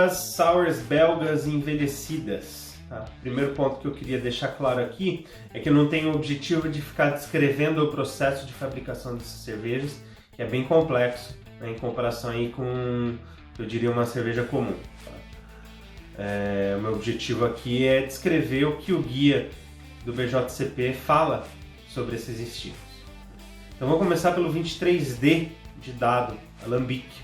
das sours belgas envelhecidas. Tá? Primeiro ponto que eu queria deixar claro aqui é que eu não tenho o objetivo de ficar descrevendo o processo de fabricação dessas cervejas, que é bem complexo, né, em comparação aí com, eu diria, uma cerveja comum. Tá? O meu objetivo aqui é descrever o que o guia do BJCP fala sobre esses estilos. Então vamos começar pelo 23D de dado, Alambique.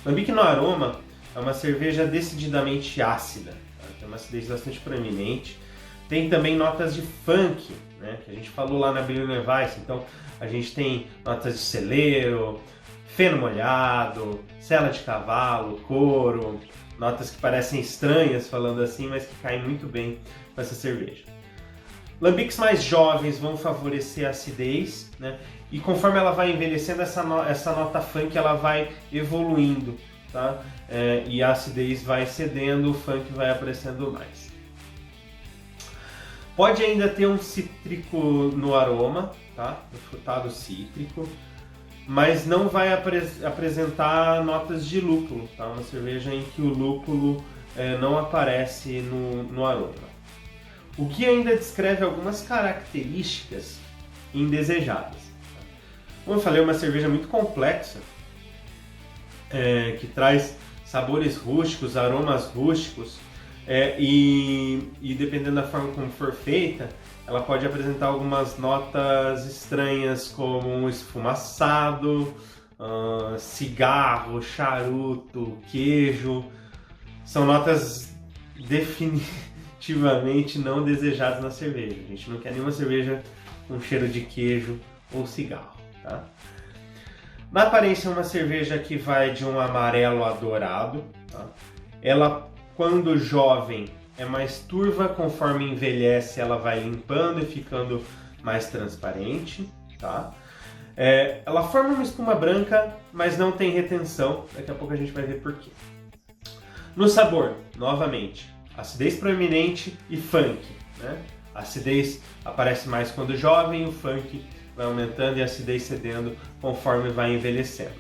Alambique no aroma é uma cerveja decididamente ácida, tá? Tem uma acidez bastante proeminente. Tem também notas de funk, né, que a gente falou lá na Berliner Weiss. Então a gente tem notas de celeiro, feno molhado, sela de cavalo, couro, notas que parecem estranhas falando assim, mas que caem muito bem com essa cerveja. Lambiques mais jovens vão favorecer a acidez, né? E conforme ela vai envelhecendo, essa nota funk ela vai evoluindo, tá? E a acidez vai cedendo, o funk vai aparecendo mais. Pode ainda ter um cítrico no aroma, tá? Um frutado cítrico, mas não vai apresentar notas de lúpulo, tá? Uma cerveja em que o lúpulo não aparece no aroma. O guia ainda descreve algumas características indesejadas. Como eu falei, é uma cerveja muito complexa, que traz sabores rústicos, aromas rústicos, e dependendo da forma como for feita, ela pode apresentar algumas notas estranhas como um esfumaçado, cigarro, charuto, queijo. São notas definitivamente não desejadas na cerveja. A gente não quer nenhuma cerveja com cheiro de queijo ou cigarro. Tá? Na aparência é uma cerveja que vai de um amarelo a dourado. Tá? Ela, quando jovem, é mais turva, conforme envelhece ela vai limpando e ficando mais transparente. Tá? Ela forma uma espuma branca, mas não tem retenção. Daqui a pouco a gente vai ver por quê. No sabor, novamente, acidez proeminente e funk. Né? A acidez aparece mais quando jovem, o funk vai aumentando e a acidez cedendo conforme vai envelhecendo.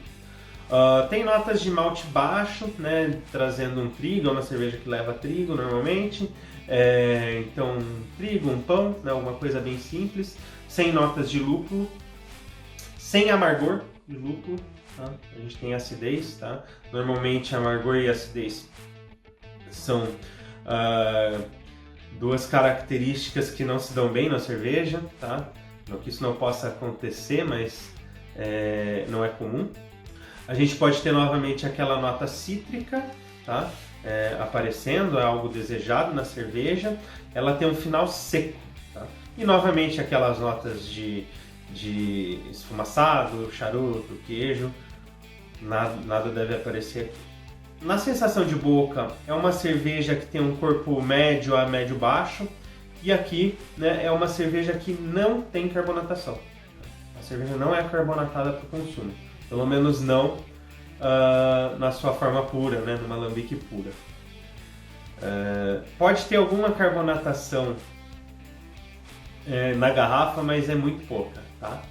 Tem notas de malte baixo, né, trazendo um trigo, é uma cerveja que leva trigo normalmente. Então, trigo, um pão, né, alguma coisa bem simples, sem notas de lúpulo, sem amargor de lúpulo. Tá? A gente tem acidez, tá? Normalmente amargor e acidez são duas características que não se dão bem na cerveja, tá? Não que isso não possa acontecer, mas não é comum. A gente pode ter novamente aquela nota cítrica, tá? Aparecendo, é algo desejado na cerveja. Ela tem um final seco, tá? E novamente aquelas notas de esfumaçado, charuto, queijo, nada deve aparecer aqui. Na sensação de boca, é uma cerveja que tem um corpo médio a médio-baixo. E aqui, né, é uma cerveja que não tem carbonatação. A cerveja não é carbonatada para o consumo. Pelo menos não na sua forma pura, né, numa alambique pura. Pode ter alguma carbonatação na garrafa, mas é muito pouca. Tá?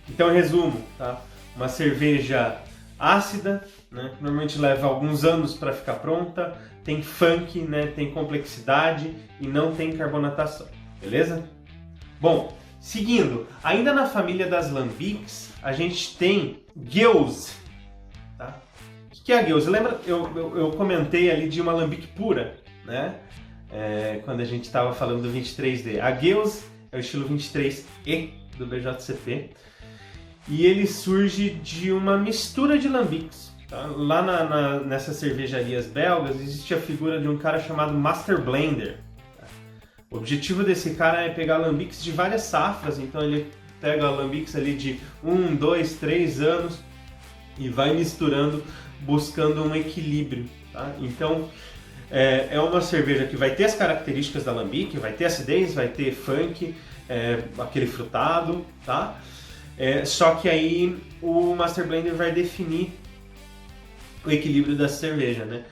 Então, resumo, tá? Uma cerveja ácida, né, que normalmente leva alguns anos para ficar pronta, tem funk, né, tem complexidade e não tem carbonatação, beleza? Bom, seguindo, ainda na família das lambiques, a gente tem Gueuze. Tá? O que é a Gueuze? Lembra, eu comentei ali de uma alambique pura, né? Quando a gente estava falando do 23D. A Gueuze é o estilo 23E do BJCP e ele surge de uma mistura de lambiques. Tá? Lá nessas cervejarias belgas existe a figura de um cara chamado Master Blender. Tá? O objetivo desse cara é pegar alambiques de várias safras, então ele pega alambiques ali de 1, 2, 3 anos e vai misturando, buscando um equilíbrio. Tá? Então é uma cerveja que vai ter as características da alambique, vai ter acidez, vai ter funk, aquele frutado, tá? Só que aí o Master Blender vai definir o equilíbrio da cerveja, né?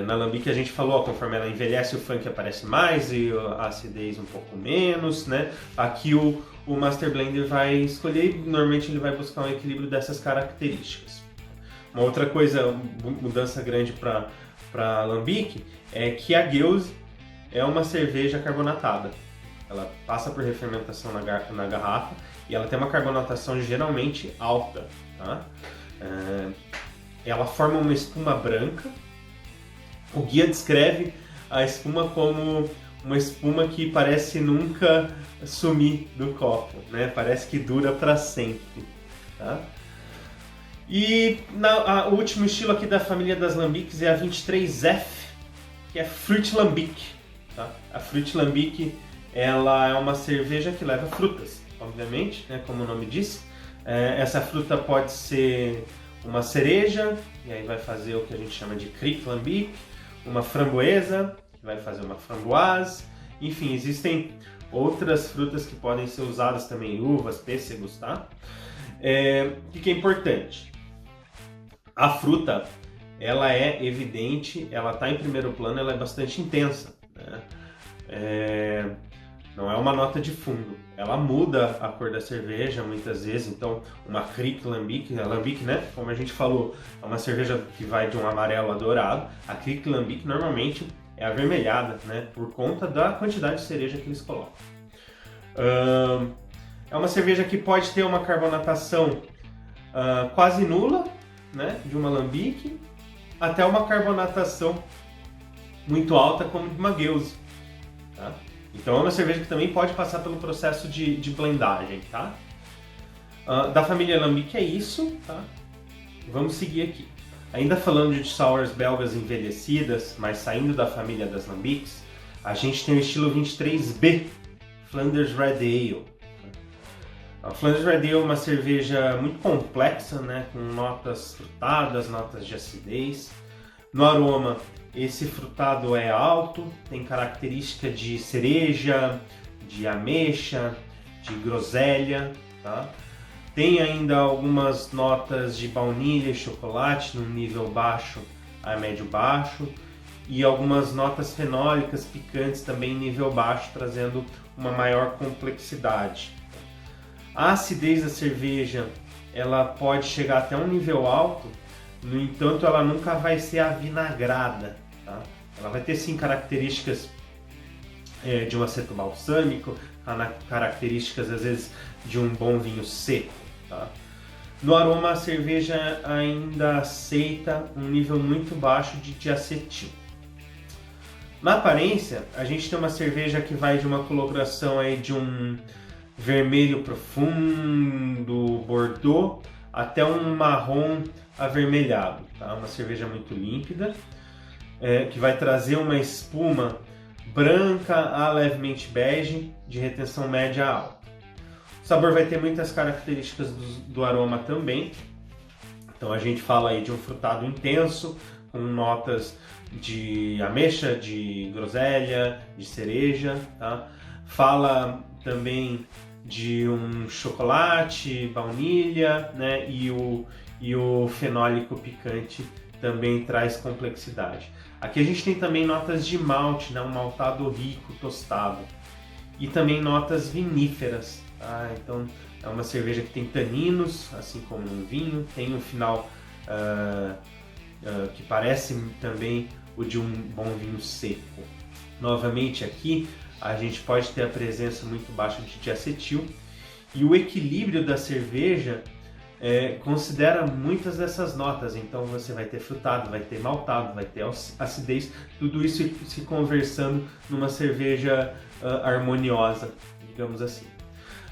Na alambique a gente falou, conforme ela envelhece o funk aparece mais e a acidez um pouco menos, né? Aqui o Master Blender vai escolher, normalmente ele vai buscar um equilíbrio dessas características. Uma outra coisa, mudança grande para para alambique é que a Geuze é uma cerveja carbonatada. Ela passa por refermentação na garrafa e ela tem uma carbonatação geralmente alta. Tá? Ela forma uma espuma branca. O guia descreve a espuma como uma espuma que parece nunca sumir do copo, né? Parece que dura para sempre. Tá? E o último estilo aqui da família das lambiques é a 23F, que é Fruit Lambic. Tá? A Fruit Lambic ela é uma cerveja que leva frutas, obviamente, né? Como o nome diz. Essa fruta pode ser uma cereja, e aí vai fazer o que a gente chama de Kriek Lambic, uma framboesa, que vai fazer uma framboise. Enfim, existem outras frutas que podem ser usadas também, uvas, pêssegos, tá? O que é importante? A fruta, ela é evidente, ela está em primeiro plano, ela é bastante intensa, né? Não é uma nota de fundo, ela muda a cor da cerveja muitas vezes. Então uma Kriek Lambic, a Lambic, né, como a gente falou, é uma cerveja que vai de um amarelo a dourado. A Kriek Lambic normalmente é avermelhada, né, por conta da quantidade de cereja que eles colocam. É uma cerveja que pode ter uma carbonatação quase nula, né, de uma Lambic, até uma carbonatação muito alta como de uma Geuze, tá? Então é uma cerveja que também pode passar pelo processo de blendagem, tá? Da família Lambic é isso, tá? Vamos seguir aqui. Ainda falando de sours belgas envelhecidas, mas saindo da família das Lambics, a gente tem o estilo 23B, Flanders Red Ale. A Flanders Red Ale é uma cerveja muito complexa, né? Com notas frutadas, notas de acidez. No aroma, esse frutado é alto, tem característica de cereja, de ameixa, de groselha, tá? Tem ainda algumas notas de baunilha e chocolate no nível baixo a médio baixo e algumas notas fenólicas picantes também em nível baixo, trazendo uma maior complexidade. A acidez da cerveja ela pode chegar até um nível alto, no entanto ela nunca vai ser avinagrada. Tá? Ela vai ter sim características de um aceto balsâmico, características às vezes de um bom vinho seco. Tá? No aroma a cerveja ainda aceita um nível muito baixo de diacetil. Na aparência a gente tem uma cerveja que vai de uma coloração aí de um vermelho profundo, bordeaux, até um marrom avermelhado. Tá? Uma cerveja muito límpida. Que vai trazer uma espuma branca a levemente bege, de retenção média alta. O sabor vai ter muitas características do aroma também. Então a gente fala aí de um frutado intenso, com notas de ameixa, de groselha, de cereja. Tá? Fala também de um chocolate, baunilha, né? E o fenólico picante também traz complexidade. Aqui a gente tem também notas de malte, né? Um maltado rico, tostado. E também notas viníferas. Tá? Então é uma cerveja que tem taninos, assim como um vinho. Tem um final que parece também o de um bom vinho seco. Novamente aqui a gente pode ter a presença muito baixa de diacetil. E o equilíbrio da cerveja considera muitas dessas notas, então você vai ter frutado, vai ter maltado, vai ter acidez, tudo isso se conversando numa cerveja harmoniosa, digamos assim.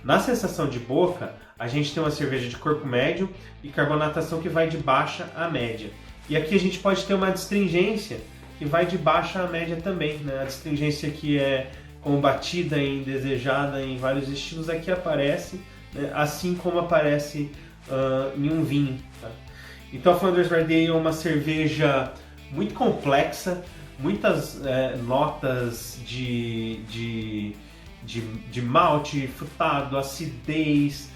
Na sensação de boca, a gente tem uma cerveja de corpo médio e carbonatação que vai de baixa a média. E aqui a gente pode ter uma astringência que vai de baixa a média também, né? A astringência que é combatida e indesejada em vários estilos aqui aparece, né? Assim como aparece em um vinho. Tá? Então a Flanders Red Ale é uma cerveja muito complexa, muitas notas de malte, frutado, acidez,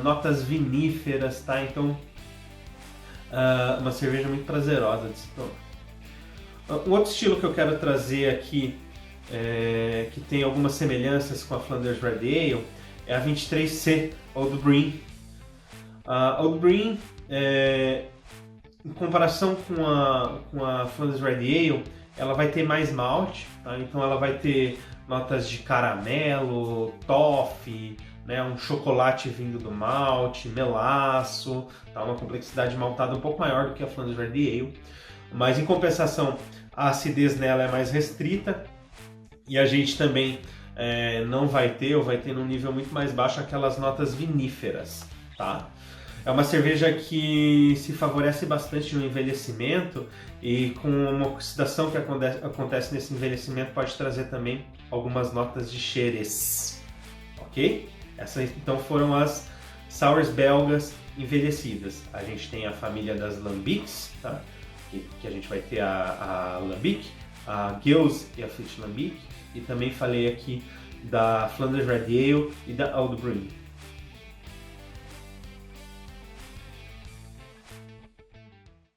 notas viníferas, tá? Então uma cerveja muito prazerosa de se tomar. Um outro estilo que eu quero trazer aqui, que tem algumas semelhanças com a Flanders Red Ale, é a 23C Old Breen. A Old Breen em comparação com a Flanders Red Ale, ela vai ter mais malte, tá? Então ela vai ter notas de caramelo, toffee, né? Um chocolate vindo do malte, melaço, tá? Uma complexidade maltada um pouco maior do que a Flanders Red Ale. Mas em compensação, a acidez nela é mais restrita e a gente também não vai ter, ou vai ter num nível muito mais baixo, aquelas notas viníferas, tá? É uma cerveja que se favorece bastante no envelhecimento e com uma oxidação que acontece nesse envelhecimento pode trazer também algumas notas de xerez, ok? Essas então foram as sours belgas envelhecidas. A gente tem a família das lambics, tá? Que a gente vai ter a Lambic, a Geuze e a Fleet Lambic, e também falei aqui da Flanders Red Ale e da Old Brewing.